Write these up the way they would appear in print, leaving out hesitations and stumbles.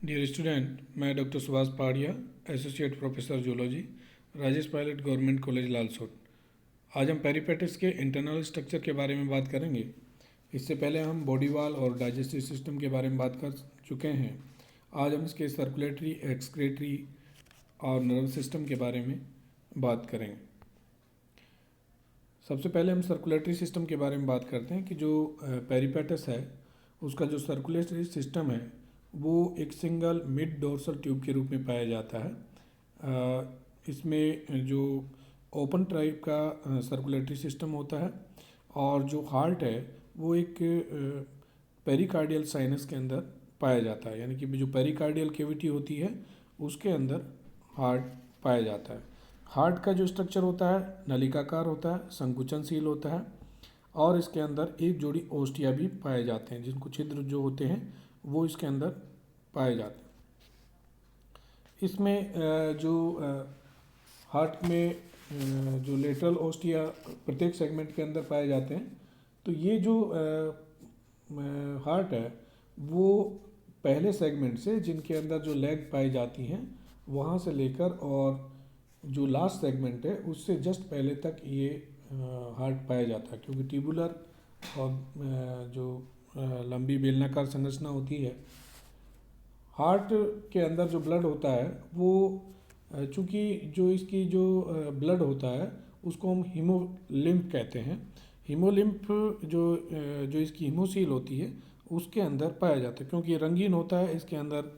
Dear student, मैं doctor Subhash Pahadia, associate professor zoology, Rajesh Pilot government college Lalsot. आज हम पेरिपेटिस के इंटरनल स्ट्रक्चर के बारे में बात करेंगे। इससे पहले हम बॉडी वॉल और डाइजेस्टिव सिस्टम के बारे में बात कर चुके हैं। आज हम इसके सर्कुलेटरी, एक्सक्रेटरी और नर्वस सिस्टम के बारे में बात करेंगे। सबसे पहले हम सर्कुलेटरी सिस्टम के बारे में बात करते हैं कि जो पेरिपेटस है उसका जो सर्कुलेटरी सिस्टम है वो एक सिंगल मिड डोर्सल ट्यूब के रूप में पाया जाता है। इसमें जो ओपन टाइप का सर्कुलेटरी सिस्टम होता है और जो हार्ट है वो एक पेरिकार्डियल साइनस के अंदर पाया जाता है, यानी कि जो पेरिकार्डियल कैविटी होती है उसके अंदर हार्ट पाया जाता है। हार्ट का जो स्ट्रक्चर होता है नलिकाकार होता है, संकुचनशील होता है और इसके अंदर एक जोड़ी ओस्टिया भी पाए जाते हैं, जिनको छिद्र जो होते हैं वो इसके अंदर पाए जाते हैं। इसमें जो हार्ट में जो लेटरल ओस्टिया प्रत्येक सेगमेंट के अंदर पाए जाते हैं, तो ये जो हार्ट है वो पहले सेगमेंट से जिनके अंदर जो लेग पाई जाती हैं वहाँ से लेकर और जो लास्ट सेगमेंट है उससे जस्ट पहले तक ये हार्ट पाया जाता है, क्योंकि ट्यूबुलर और जो लंबी बेलनाकार संरचना होती है हार्ट के अंदर जो ब्लड होता है वो चूँकि जो इसकी जो ब्लड होता है उसको हम हीमोलिम्फ कहते हैं। हीमोलिम्फ जो इसकी हीमोसील होती है उसके अंदर पाया जाता है, क्योंकि रंगीन होता है। इसके अंदर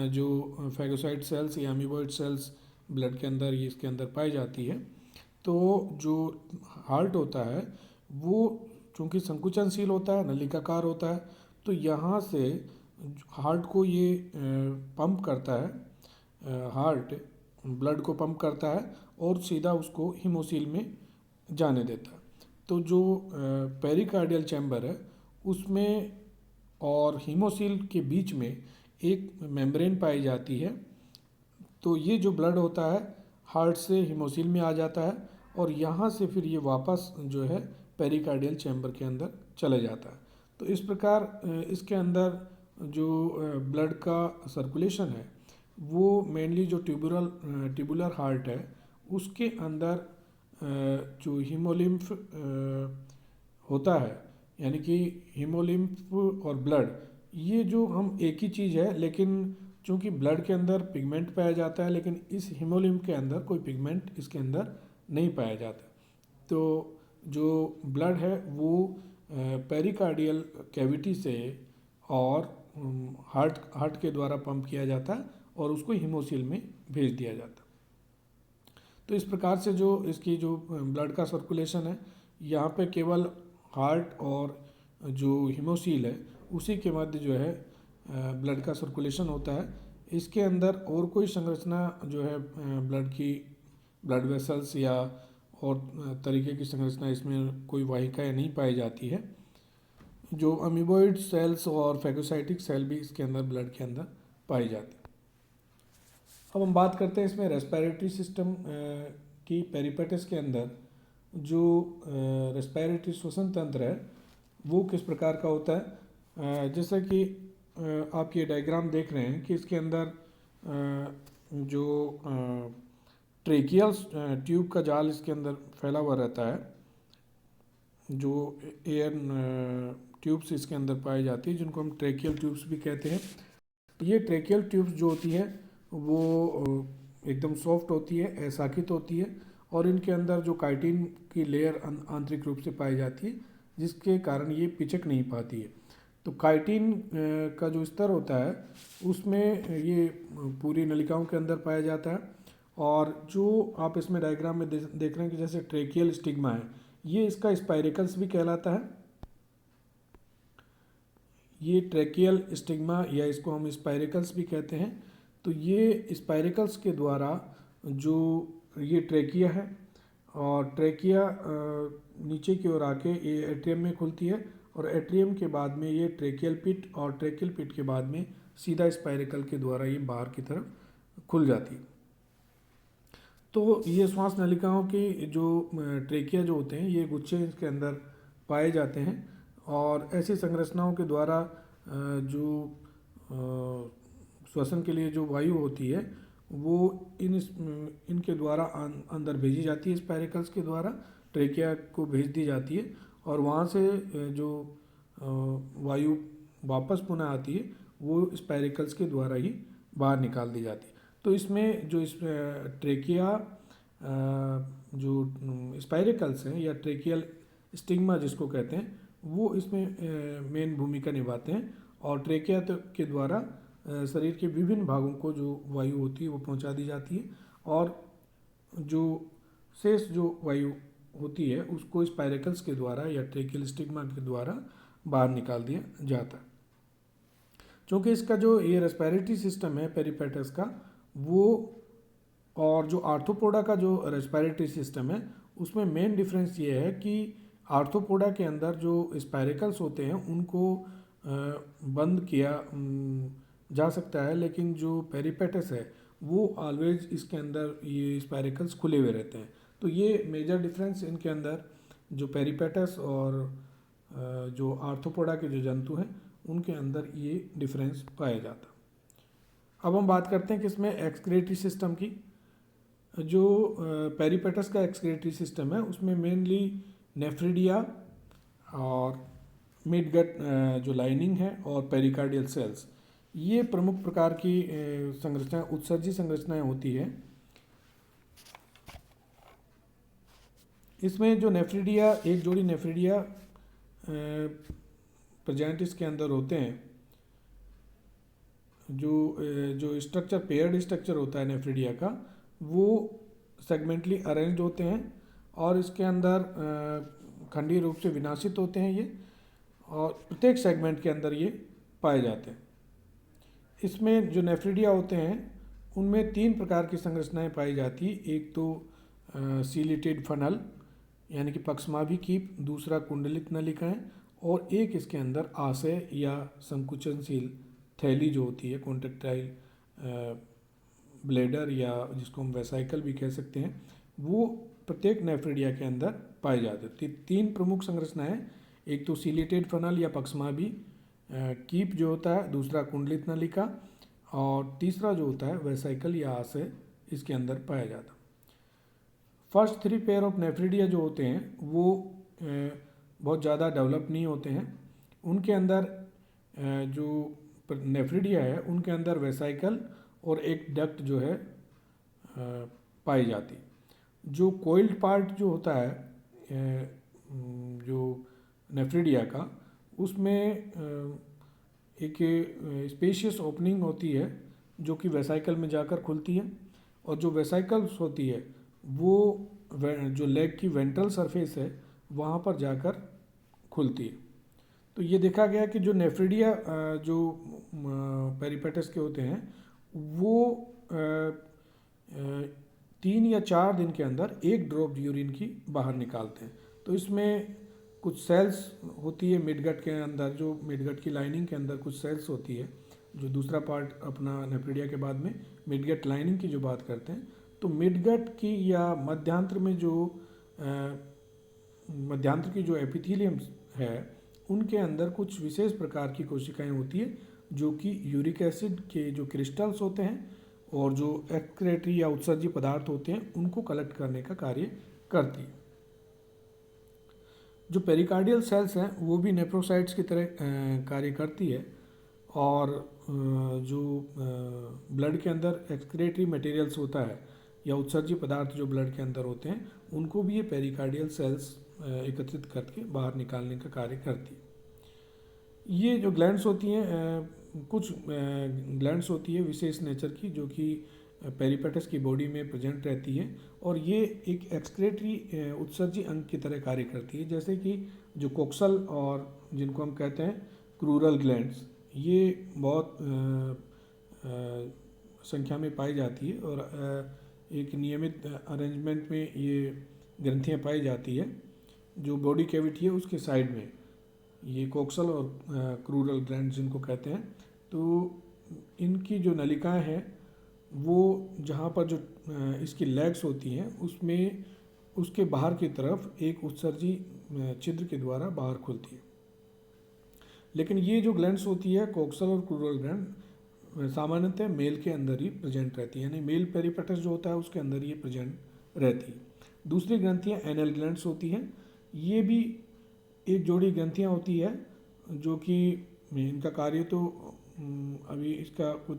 जो फैगोसाइट सेल्स या अमीबॉइड सेल्स ब्लड के अंदर ये इसके अंदर पाई जाती है। तो जो हार्ट होता है वो चूँकि संकुचनशील होता है, नलिकाकार होता है, तो यहाँ से हार्ट को ये पंप करता है, हार्ट ब्लड को पंप करता है और सीधा उसको हीमोसील में जाने देता है। तो जो पेरिकार्डियल चैम्बर है उसमें और हीमोसील के बीच में एक मेम्ब्रेन पाई जाती है। तो ये जो ब्लड होता है हार्ट से हीमोसील में आ जाता है और यहाँ से फिर ये वापस जो है पेरिकार्डियल चैम्बर के अंदर चले जाता है। तो इस प्रकार इसके अंदर जो ब्लड का सर्कुलेशन है वो मेनली जो ट्यूबुलर हार्ट है उसके अंदर जो हीमोलिम्फ होता है, यानी कि हीमोलिम्फ और ब्लड ये जो हम एक ही चीज़ है, लेकिन चूँकि ब्लड के अंदर पिगमेंट पाया जाता है लेकिन इस हीमोलिम्फ के अंदर कोई पिगमेंट इसके अंदर नहीं पाया जाता। तो जो ब्लड है वो पेरिकार्डियल कैविटी से और हार्ट के द्वारा पंप किया जाता है और उसको हीमोसील में भेज दिया जाता है। तो इस प्रकार से जो इसकी जो ब्लड का सर्कुलेशन है यहाँ पे केवल हार्ट और जो हीमोसील है उसी के मध्य जो है ब्लड का सर्कुलेशन होता है। इसके अंदर और कोई संरचना जो है ब्लड की, ब्लड वेसल्स या और तरीके की संरचना इसमें कोई वाहिकाएं नहीं पाई जाती है। जो अमीबॉइड सेल्स और फैगोसाइटिक सेल भी इसके अंदर ब्लड के अंदर पाई जाती है। अब हम बात करते हैं इसमें रेस्पिरेटरी सिस्टम की। पेरिपेटस के अंदर जो रेस्पिरेटरी श्वसन तंत्र है वो किस प्रकार का होता है। जैसा कि आप ये डायग्राम देख रहे हैं कि इसके अंदर जो ट्रेकियल ट्यूब का जाल इसके अंदर फैला हुआ रहता है, जो एयर ट्यूब्स इसके अंदर पाई जाती है जिनको हम ट्रेकियल ट्यूब्स भी कहते हैं। ये ट्रेकियल ट्यूब्स जो होती है वो एकदम सॉफ्ट होती है, अशाखित होती है और इनके अंदर जो काइटिन की लेयर आंतरिक रूप से पाई जाती है जिसके कारण ये पिचक नहीं पाती है। तो काइटिन का जो स्तर होता है उसमें ये पूरी नलिकाओं के अंदर पाया जाता है। और जो आप इसमें डायग्राम में देख रहे हैं कि जैसे ट्रेकियल स्टिग्मा है, ये इसका स्पाइरेकल्स भी कहलाता है। ये ट्रेकियल स्टिग्मा या इसको हम स्पाइरेकल्स भी कहते हैं। तो ये स्पाइरेकल्स के द्वारा जो ये ट्रेकिया है और ट्रेकिया नीचे की ओर आके ये एट्रियम में खुलती है और एट्रियम के बाद में ये ट्रेकियल पिट और ट्रेकियल पिट के बाद में सीधा स्पाइरेकल के द्वारा ये बाहर की तरफ खुल जाती है। तो ये श्वास नलिकाओं की जो ट्रेकिया जो होते हैं ये गुच्छे इसके अंदर पाए जाते हैं और ऐसी संरचनाओं के द्वारा जो श्वसन के लिए जो वायु होती है वो इनके द्वारा अंदर भेजी जाती है, स्पाइरेकल्स के द्वारा ट्रेकिया को भेज दी जाती है, और वहाँ से जो वायु वापस पुनः आती है वो स्पाइरेकल्स के द्वारा ही बाहर निकाल दी जाती है। तो इसमें जो इस ट्रेकिया जो स्पाइरेकल्स हैं या ट्रेकियल स्टिग्मा जिसको कहते हैं, वो इसमें मेन भूमिका निभाते हैं, और ट्रेकिया के द्वारा शरीर के विभिन्न भागों को जो वायु होती है वो पहुंचा दी जाती है, और जो शेष जो वायु होती है उसको स्पाइरेकल्स के द्वारा या ट्रेकियल स्टिग्मा के द्वारा बाहर निकाल दिया जाता है। क्योंकि इसका जो ये रेस्पिरेटरी सिस्टम है पेरिपेटस का, वो और जो आर्थ्रोपोडा का जो रेस्पिरेटरी सिस्टम है उसमें मेन डिफरेंस ये है कि आर्थ्रोपोडा के अंदर जो स्पाइरेकल्स होते हैं उनको बंद किया जा सकता है, लेकिन जो पेरिपेटस है वो ऑलवेज इसके अंदर ये स्पाइरेकल्स खुले हुए रहते हैं। तो ये मेजर डिफरेंस इनके अंदर जो पेरिपेटस और जो आर्थ्रोपोडा के जो जंतु हैं उनके अंदर ये डिफरेंस पाया जाता। अब हम बात करते हैं कि इसमें एक्सक्रीटरी सिस्टम की। जो पेरिपेटस का एक्सक्रीटरी सिस्टम है उसमें मेनली नेफ्रिडिया और मिडगट जो लाइनिंग है और पेरिकार्डियल सेल्स, ये प्रमुख प्रकार की संरचनाएं, उत्सर्जी संरचनाएं होती है। इसमें जो नेफ्रिडिया, एक जोड़ी नेफ्रिडिया प्रोजेनिटिस के अंदर होते हैं, जो स्ट्रक्चर पेयर्ड स्ट्रक्चर होता है नेफ्रिडिया का, वो सेगमेंटली अरेंज्ड होते हैं और इसके अंदर खंडीय रूप से विन्यासित होते हैं ये, और प्रत्येक सेगमेंट के अंदर ये पाए जाते हैं। इसमें जो नेफ्रिडिया होते हैं उनमें 3 प्रकार की संरचनाएं पाई जाती है। एक तो सीलिटेड फनल यानी कि पक्षमाभी कीप, दूसरा कुंडलित नलिकाएं, और एक इसके अंदर आशय या संकुचनशील थैली जो होती है, कॉन्ट्रैक्टाइल ब्लेडर या जिसको हम वेसाइकल भी कह सकते हैं, वो प्रत्येक नेफ्रिडिया के अंदर पाए जाते हैं। 3 प्रमुख संरचनाएं, एक तो सीलिटेड फनल या पक्षमाभी कीप जो होता है, दूसरा कुंडलित नलिका, और तीसरा जो होता है वेसाइकल या आशय इसके अंदर पाया जाता है। फर्स्ट 3 पेयर ऑफ नेफ्रिडिया जो होते हैं वो बहुत ज़्यादा डेवलप नहीं होते हैं। उनके अंदर जो नेफ्रिडिया है उनके अंदर वेसाइकल और एक डक्ट जो है पाई जाती। जो कोइल्ड पार्ट जो होता है जो नेफ्रिडिया का, उसमें एक स्पेशियस ओपनिंग होती है जो कि वेसाइकल में जाकर खुलती है, और जो वेसाइकल्स होती है वो जो लेग की वेंट्रल सरफेस है वहाँ पर जाकर खुलती है। तो ये देखा गया कि जो नेफ्रिडिया जो पेरिपेटस के होते हैं वो 3 या 4 दिन के अंदर 1 ड्रॉप यूरिन की बाहर निकालते हैं। तो इसमें कुछ सेल्स होती है मिडगट के अंदर, जो मिडगट की लाइनिंग के अंदर कुछ सेल्स होती है, जो दूसरा पार्ट अपना नेफ्रिडिया के बाद में मिडगट लाइनिंग की जो बात करते हैं, तो मिडगट की या मध्यांतर में जो मध्यांतर की जो एपिथेलियम है उनके अंदर कुछ विशेष प्रकार की कोशिकाएं होती है जो कि यूरिक एसिड के जो क्रिस्टल्स होते हैं और जो एक्सक्रीटरी या उत्सर्जी पदार्थ होते हैं उनको कलेक्ट करने का कार्य करती है। जो पेरिकार्डियल सेल्स हैं वो भी नेफ्रोसाइट्स की तरह कार्य करती है, और जो ब्लड के अंदर एक्सक्रीटरी मटेरियल्स होता है या उत्सर्जी पदार्थ जो ब्लड के अंदर होते हैं उनको भी ये पेरिकार्डियल सेल्स एकत्रित करके बाहर निकालने का कार्य करती है। ये जो ग्लैंड्स होती हैं, कुछ ग्लैंड्स होती है विशेष नेचर की जो कि पेरिपेटस की बॉडी में प्रेजेंट रहती है, और ये एक एक्सक्रीटरी उत्सर्जी अंग की तरह कार्य करती है। जैसे कि जो कोक्सल और जिनको हम कहते हैं क्रूरल ग्लैंड्स, ये बहुत संख्या में पाई जाती है और एक नियमित अरेंजमेंट में ये ग्रंथियाँ पाई जाती है जो बॉडी कैविटी है उसके साइड में, ये कोक्सल और क्रूरल ग्लैंड जिनको कहते हैं। तो इनकी जो नलिकाएं हैं वो जहाँ पर जो इसकी लेग्स होती हैं उसमें उसके बाहर की तरफ एक उत्सर्जी छिद्र के द्वारा बाहर खुलती है। लेकिन ये जो ग्लैंड्स होती है कोक्सल और क्रूरल ग्लैंड, सामान्यतः मेल के अंदर ही प्रेजेंट रहती है, यानी मेल पेरिपेटस जो होता है उसके अंदर ये प्रेजेंट रहती है। दूसरी ग्रंथियाँ एनल ग्लैंड्स होती हैं। ये भी एक जोड़ी ग्रंथियाँ होती है जो कि इनका कार्य तो अभी इसका कुछ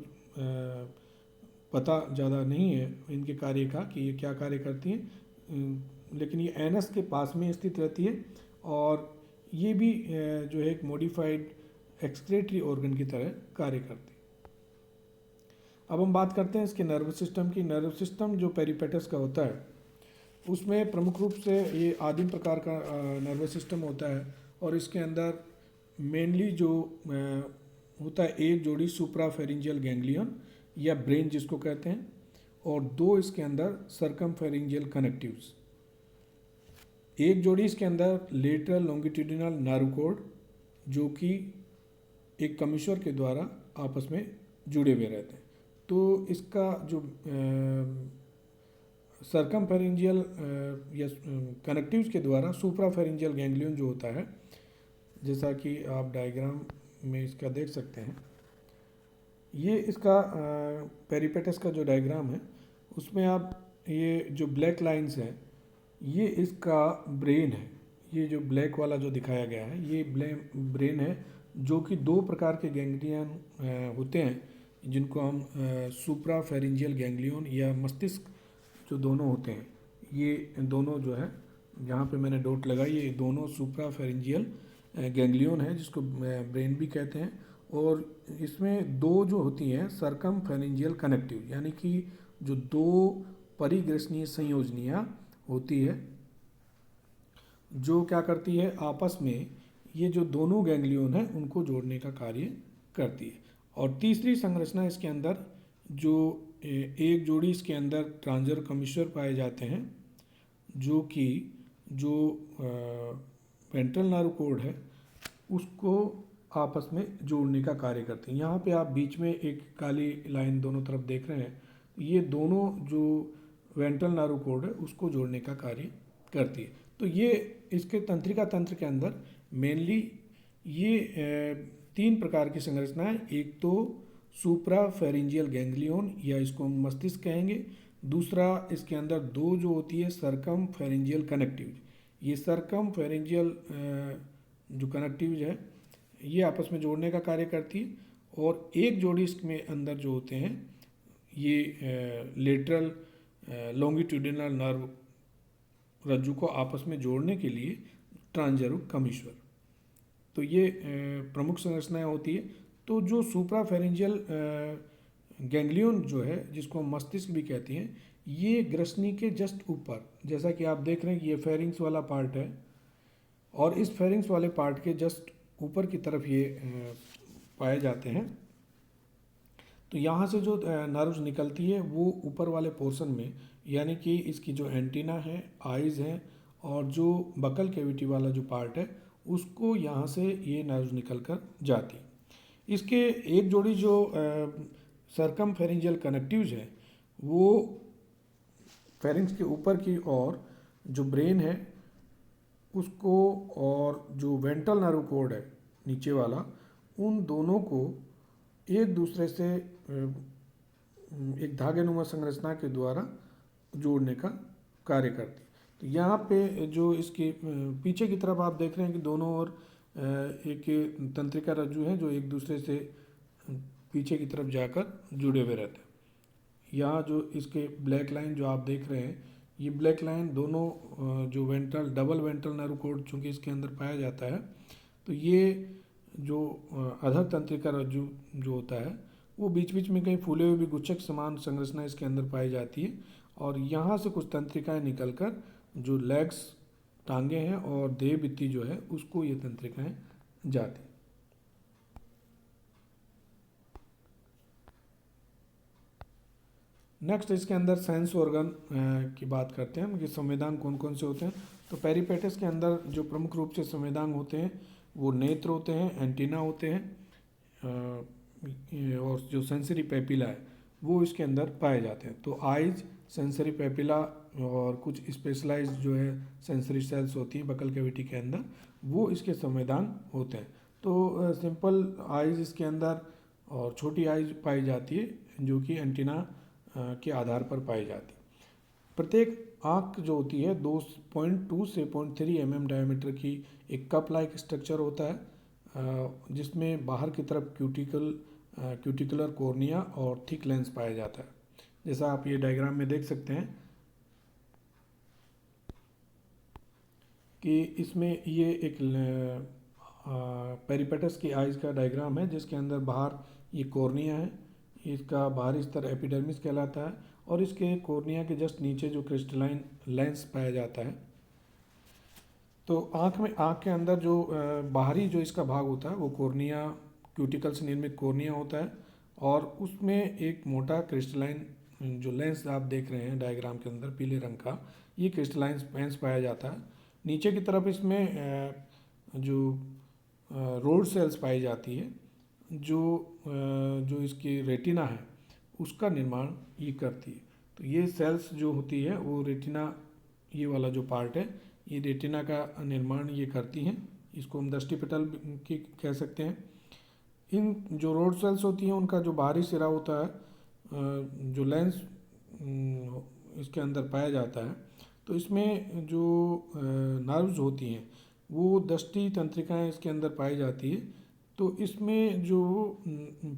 पता ज़्यादा नहीं है इनके कार्य का कि ये क्या कार्य करती हैं, लेकिन ये एनस के पास में स्थित रहती है और ये भी जो है एक मॉडिफाइड एक्सक्रेटरी ऑर्गन की तरह कार्य करती है। अब हम बात करते हैं इसके नर्वस सिस्टम की। नर्वस सिस्टम जो पेरिपेटस का होता है उसमें प्रमुख रूप से ये आदिम प्रकार का नर्वस सिस्टम होता है और इसके अंदर मेनली जो होता है एक जोड़ी सुप्राफेरिंजियल गैंग्लियन या ब्रेन जिसको कहते हैं और दो इसके अंदर सर्कमफेरिंजियल कनेक्टिव्स। एक जोड़ी इसके अंदर लेटरल लॉन्गिट्यूडिनल नर्व कोड जो कि एक कमिश्वर के द्वारा आपस में जुड़े हुए रहते हैं। तो इसका जो सर्कमफेरिंजियल या कनेक्टिव्स के द्वारा सुप्राफेरिंजियल गैंग्लियन जो होता है, जैसा कि आप डायग्राम में इसका देख सकते हैं, ये इसका पेरिपेटस का जो डायग्राम है उसमें आप ये जो ब्लैक लाइंस हैं ये इसका ब्रेन है। ये जो ब्लैक वाला जो दिखाया गया है ये ब्रेन है जो कि दो प्रकार के गैंग्लियन होते हैं जिनको हम सुप्राफेरिंजियल गैंग्लियन या मस्तिष्क जो दोनों होते हैं, ये दोनों जो है यहाँ पे मैंने डॉट लगाई, ये दोनों सुप्राफेरिंजियल गैंग्लियन है जिसको ब्रेन भी कहते हैं। और इसमें दो जो होती हैं सर्कमफेरिंजियल कनेक्टिव, यानी कि जो दो परिग्रसनीय संयोजनियाँ होती है जो क्या करती है आपस में ये जो दोनों गैंग्लियन हैं उनको जोड़ने का कार्य करती है। और तीसरी संरचना इसके अंदर जो एक जोड़ी इसके अंदर ट्रांसर कमिश्वर पाए जाते हैं जो कि जो वेंट्रल नर्व कोड है उसको आपस में जोड़ने का कार्य करती है। यहाँ पे आप बीच में एक काली लाइन दोनों तरफ देख रहे हैं, ये दोनों जो वेंट्रल नर्व कोड है उसको जोड़ने का कार्य करती है। तो ये इसके तंत्रिका तंत्र के अंदर मेनली ये तीन प्रकार की संरचनाएं, एक तो सुप्राफेरिंजियल गैंग्लियन या इसको हम मस्तिष्क कहेंगे, दूसरा इसके अंदर दो जो होती है सर्कमफेरिंजियल कनेक्टिव। ये सर्कमफेरिंजियल जो कनेक्टिव है ये आपस में जोड़ने का कार्य करती है और एक जोड़ी इसमें अंदर जो होते हैं ये लेटरल लॉन्गिट्यूडिनल नर्व रज्जु को आपस में जोड़ने के लिए ट्रांसजर्व कमिश्वर। तो ये प्रमुख संरचनाएं होती है। तो जो सुप्राफेरिंजियल गैंग्लियन जो है जिसको हम मस्तिष्क भी कहते हैं, ये ग्रसनी के जस्ट ऊपर, जैसा कि आप देख रहे हैं कि ये फेरिंग्स वाला पार्ट है और इस फेरिंग्स वाले पार्ट के जस्ट ऊपर की तरफ ये पाए जाते हैं। तो यहाँ से जो नर्व्स निकलती है वो ऊपर वाले पोर्शन में, यानी कि इसकी जो एंटीना है, आइज़ हैं और जो बकल कैविटी वाला जो पार्ट है उसको यहाँ से ये नर्व्स निकल कर जाती। इसके एक जोड़ी जो सर्कमफेरिंजियल कनेक्टिव्स है वो फेरिंग्स के ऊपर की ओर जो ब्रेन है उसको और जो वेंट्रल नर्व कोड है नीचे वाला, उन दोनों को एक दूसरे से एक धागेनुमा संरचना के द्वारा जोड़ने का कार्य करती है। तो यहाँ पे जो इसके पीछे की तरफ आप देख रहे हैं कि दोनों ओर एक तंत्रिका रज्जु हैं जो एक दूसरे से पीछे की तरफ जाकर जुड़े हुए रहते हैं। यहाँ जो इसके ब्लैक लाइन जो आप देख रहे हैं, ये ब्लैक लाइन दोनों जो ventral double ventral nerve code चूँकि इसके अंदर पाया जाता है, तो ये जो अधर तंत्रिका रज्जु जो होता है वो बीच बीच में कहीं फूले हुए भी गुच्छक समान संरचना इसके अंदर पाई जाती है और यहाँ से कुछ तंत्रिकाएं निकलकर जो लेग्स टांगे हैं और देह भित्ति जो है उसको ये तंत्रिकाएं जाती। नेक्स्ट इसके अंदर सेंस ऑर्गन की बात करते हैं कि संवेदांग कौन कौन से होते हैं। तो पेरिपेटस के अंदर जो प्रमुख रूप से संवेदांग होते हैं वो नेत्र होते हैं, एंटीना होते हैं और जो सेंसरी पेपिला है वो इसके अंदर पाए जाते हैं। तो आइज, सेंसरी पेपिला और कुछ स्पेशलाइज्ड जो है सेंसरी सेल्स होती हैं बकल कैविटी के अंदर, वो इसके संवेदांग होते हैं। तो सिंपल आइज इसके अंदर और छोटी आइज पाई जाती है जो कि एंटीना के आधार पर पाई जाती है। प्रत्येक आँख जो होती है 2.2 से 0.3 mm डायमीटर की एक कप लाइक स्ट्रक्चर होता है, जिसमें बाहर की तरफ क्यूटिकुलर कॉर्निया और थिक लेंस पाया जाता है। जैसा आप ये डायग्राम में देख सकते हैं कि इसमें ये एक पेरिपेटस की आइज़ का डायग्राम है, जिसके अंदर बाहर ये कॉर्निया है, इसका बाहरी स्तर एपिडर्मिस कहलाता है और इसके कॉर्निया के जस्ट नीचे जो क्रिस्टलाइन लेंस पाया जाता है। तो आँख के अंदर जो बाहरी जो इसका भाग होता है वो कॉर्निया, क्यूटिकल से निर्मित कॉर्निया होता है और उसमें एक मोटा क्रिस्टलाइन जो लेंस आप देख रहे हैं डायग्राम के अंदर पीले रंग का, ये क्रिस्टलाइन लेंस पाया जाता है। नीचे की तरफ इसमें जो रोड सेल्स पाई जाती है जो इसकी रेटिना है उसका निर्माण ये करती है। तो ये सेल्स जो होती है वो रेटिना, ये वाला जो पार्ट है ये रेटिना का निर्माण ये करती हैं। इसको हम दृष्टिपटल की कह सकते हैं। इन जो रोड सेल्स होती हैं उनका जो बाहरी सिरा होता है, जो लेंस इसके अंदर पाया जाता है, तो इसमें जो नर्व्स होती हैं वो दृष्टि तंत्रिकाएं इसके अंदर पाई जाती है। तो इसमें जो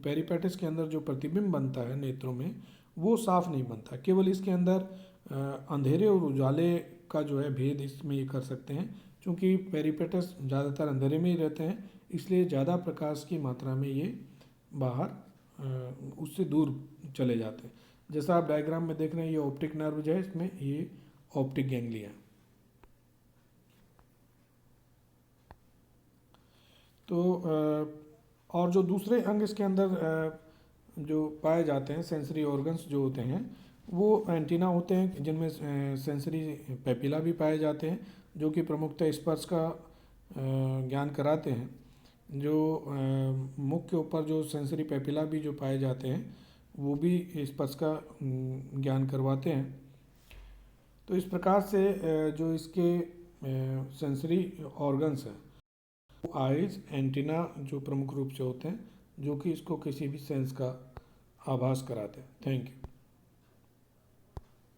पेरिपेटस के अंदर जो प्रतिबिंब बनता है नेत्रों में वो साफ नहीं बनता, केवल इसके अंदर अंधेरे और उजाले का जो है भेद इसमें ये कर सकते हैं। क्योंकि पेरिपेटस ज़्यादातर अंधेरे में ही रहते हैं, इसलिए ज़्यादा प्रकाश की मात्रा में ये बाहर उससे दूर चले जाते हैं। जैसा आप डायग्राम में देख रहे हैं ये ऑप्टिक नर्व जो है, इसमें ये ऑप्टिक गैंग्लिया। तो और जो दूसरे अंग इसके अंदर जो पाए जाते हैं सेंसरी ऑर्गन्स जो होते हैं वो एंटीना होते हैं, जिनमें सेंसरी पेपिला भी पाए जाते हैं जो कि प्रमुखतः स्पर्श का ज्ञान कराते हैं। जो मुख के ऊपर जो सेंसरी पेपिला भी जो पाए जाते हैं वो भी स्पर्श का ज्ञान करवाते हैं। तो इस प्रकार से जो इसके सेंसरी ऑर्गन्स हैं, आइज, एंटीना जो प्रमुख रूप से होते हैं जो कि इसको किसी भी सेंस का आभास कराते हैं। Thank you.